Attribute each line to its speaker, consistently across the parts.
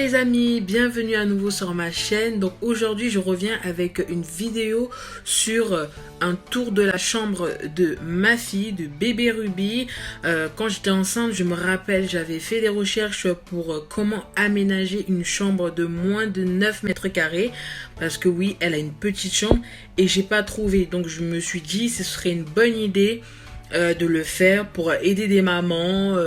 Speaker 1: les amis, bienvenue à nouveau sur ma chaîne. Donc aujourd'hui je reviens avec une vidéo sur un tour de la chambre de ma fille, de bébé Ruby. Quand j'étais enceinte, je me rappelle, j'avais fait des recherches pour comment aménager une chambre de moins de 9 mètres carrés. Parce que oui, elle a une petite chambre et j'ai pas trouvé. Donc je me suis dit ce serait une bonne idée de le faire pour aider des mamans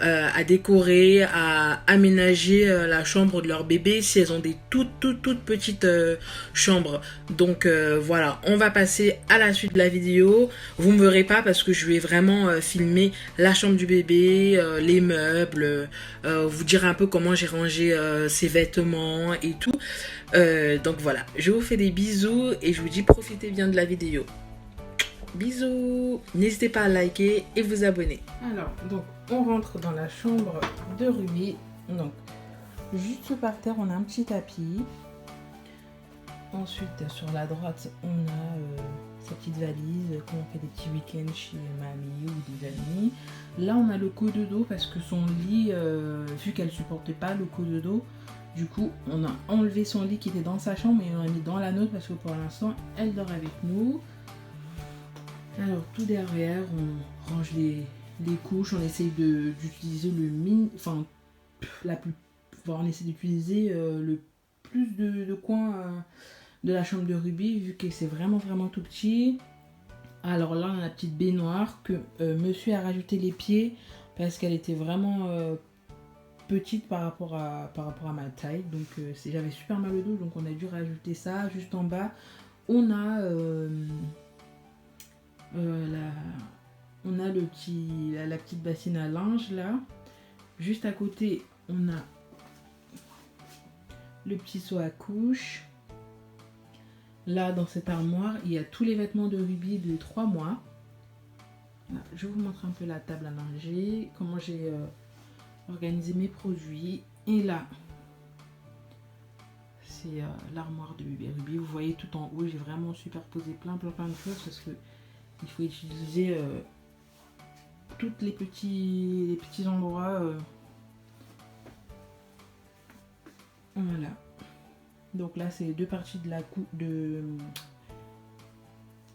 Speaker 1: à décorer, à aménager la chambre de leur bébé si elles ont des toutes petites chambres. Donc voilà, on va passer à la suite de la vidéo. Vous me verrez pas parce que je vais vraiment filmer la chambre du bébé, les meubles, vous dire un peu comment j'ai rangé ses vêtements et tout. Donc voilà, je vous fais des bisous et je vous dis profitez bien de la vidéo. Bisous. N'hésitez pas à liker et vous abonner. Alors, donc, on rentre dans la chambre de Ruby. Donc, juste par terre, on a un petit tapis. Ensuite, sur la droite, on a sa petite valise quand on fait des petits week-ends chez mamie ou des amis. Là, on a le cododo parce que son lit, vu qu'elle supportait pas le cododo, du coup, on a enlevé son lit qui était dans sa chambre et on l'a mis dans la nôtre parce que pour l'instant, elle dort avec nous. Alors tout derrière, on range les couches, on essaye d'utiliser on essaie d'utiliser le plus de coins de la chambre de Ruby vu que c'est vraiment tout petit. Alors là on a la petite baignoire que monsieur a rajouté les pieds parce qu'elle était vraiment petite par rapport à ma taille, donc j'avais super mal au dos, donc on a dû rajouter ça. Juste en bas on a on a la petite bassine à linge là. Juste à côté, on a le petit seau à couche. Là, dans cette armoire, il y a tous les vêtements de Ruby de 3 mois. Là, je vous montre un peu la table à langer, comment j'ai organisé mes produits. Et là, c'est l'armoire de bébé Ruby. Vous voyez tout en haut, j'ai vraiment superposé plein de choses parce que il faut utiliser tous les petits endroits. Voilà. Donc là, c'est les deux parties de la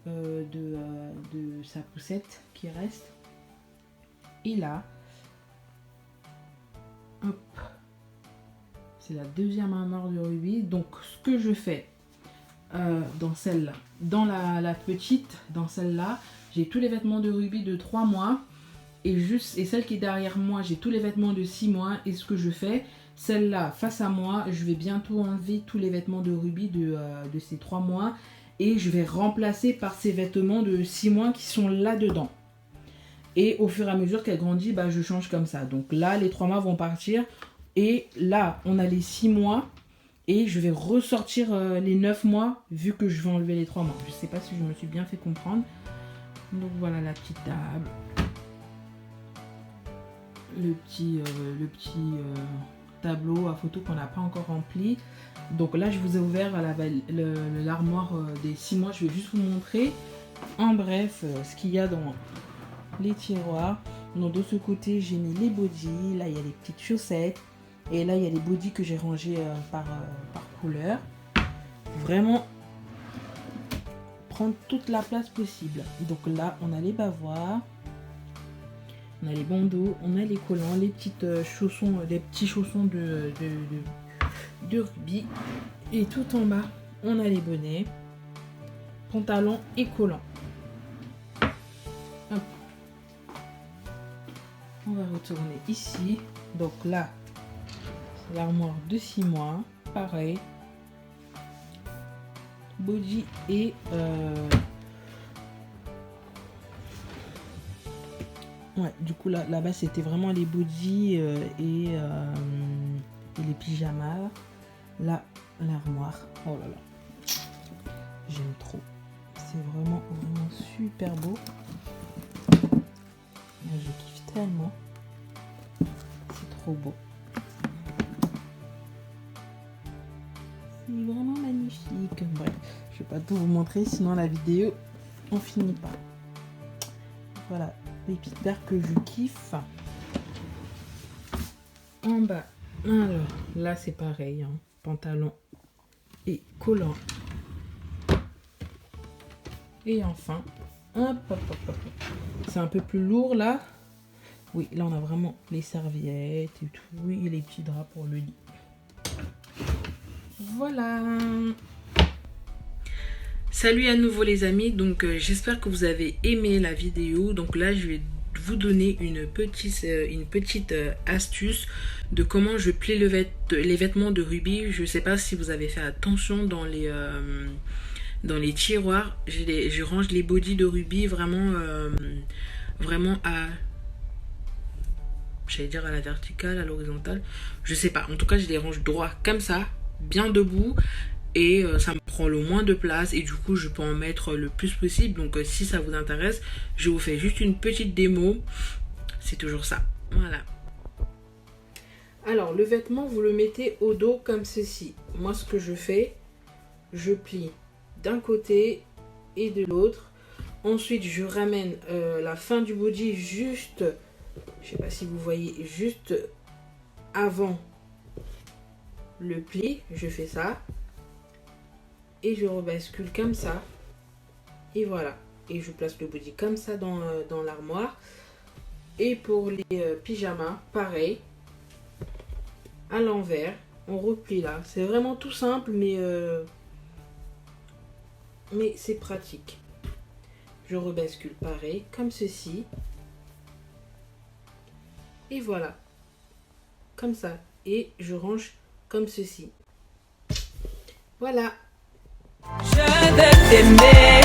Speaker 1: de sa poussette qui reste. Et là, hop, c'est la deuxième armoire de Ruby. Donc, ce que je fais dans celle-là, dans la petite, dans celle-là, j'ai tous les vêtements de Ruby de 3 mois et celle qui est derrière moi, j'ai tous les vêtements de 6 mois. Et ce que je fais, celle-là face à moi, je vais bientôt enlever tous les vêtements de Ruby de ces 3 mois et je vais remplacer par ces vêtements de 6 mois qui sont là-dedans. Et au fur et à mesure qu'elle grandit, bah, je change comme ça. Donc là, les 3 mois vont partir et là, on a les 6 mois. Et je vais ressortir les 9 mois vu que je vais enlever les 3 mois. Je ne sais pas si je me suis bien fait comprendre. Donc voilà la petite table. Le petit tableau à photo qu'on n'a pas encore rempli. Donc là je vous ai ouvert l'armoire des 6 mois. Je vais juste vous montrer en bref ce qu'il y a dans les tiroirs. Donc de ce côté j'ai mis les bodys. Là il y a les petites chaussettes. Et là, il y a les bodys que j'ai rangés par couleur. Vraiment prendre toute la place possible. Donc là, on a les bavoirs. On a les bandeaux. On a les collants. Les petites chaussons, des petits chaussons de Ruby. Et tout en bas, on a les bonnets, pantalons et collants. Hop. On va retourner ici. Donc là, l'armoire de 6 mois, pareil, body et ouais, du coup là-bas c'était vraiment les bodys et les pyjamas. Là, l'armoire, oh là là, j'aime trop, c'est vraiment super beau. Là, je kiffe tellement, c'est trop beau. C'est vraiment magnifique. Bref, je vais pas tout vous montrer, sinon la vidéo on finit pas. Voilà, les petites paires que je kiffe. En bas, Alors, là c'est pareil, hein. Pantalon et collant. Et enfin, hop, hop, hop, hop. C'est un peu plus lourd là. Oui, là on a vraiment les serviettes et tout. Oui, et les petits draps pour le lit. Voilà. Salut à nouveau les amis. Donc j'espère que vous avez aimé la vidéo. Donc là je vais vous donner une petite astuce de comment je plie les vêtements de Ruby. Je sais pas si vous avez fait attention dans les tiroirs. Je range les bodys de Ruby vraiment à, j'allais dire à la verticale, à l'horizontale, je sais pas, en tout cas je les range droit comme ça, bien debout, et ça me prend le moins de place et du coup je peux en mettre le plus possible. Donc si ça vous intéresse, je vous fais juste une petite démo, c'est toujours ça. Voilà. Alors le vêtement, vous le mettez au dos comme ceci. Moi ce que je fais, je plie d'un côté et de l'autre. Ensuite je ramène la fin du body juste, je sais pas si vous voyez, juste avant le pli, je fais ça et je rebascule comme ça et voilà, et je place le body comme ça dans l'armoire. Et pour les pyjamas, pareil, à l'envers, on replie là. C'est vraiment tout simple, mais c'est pratique. Je rebascule pareil, comme ceci. Et voilà, comme ça. Et je range comme ceci. Voilà. Je vais t'aimer.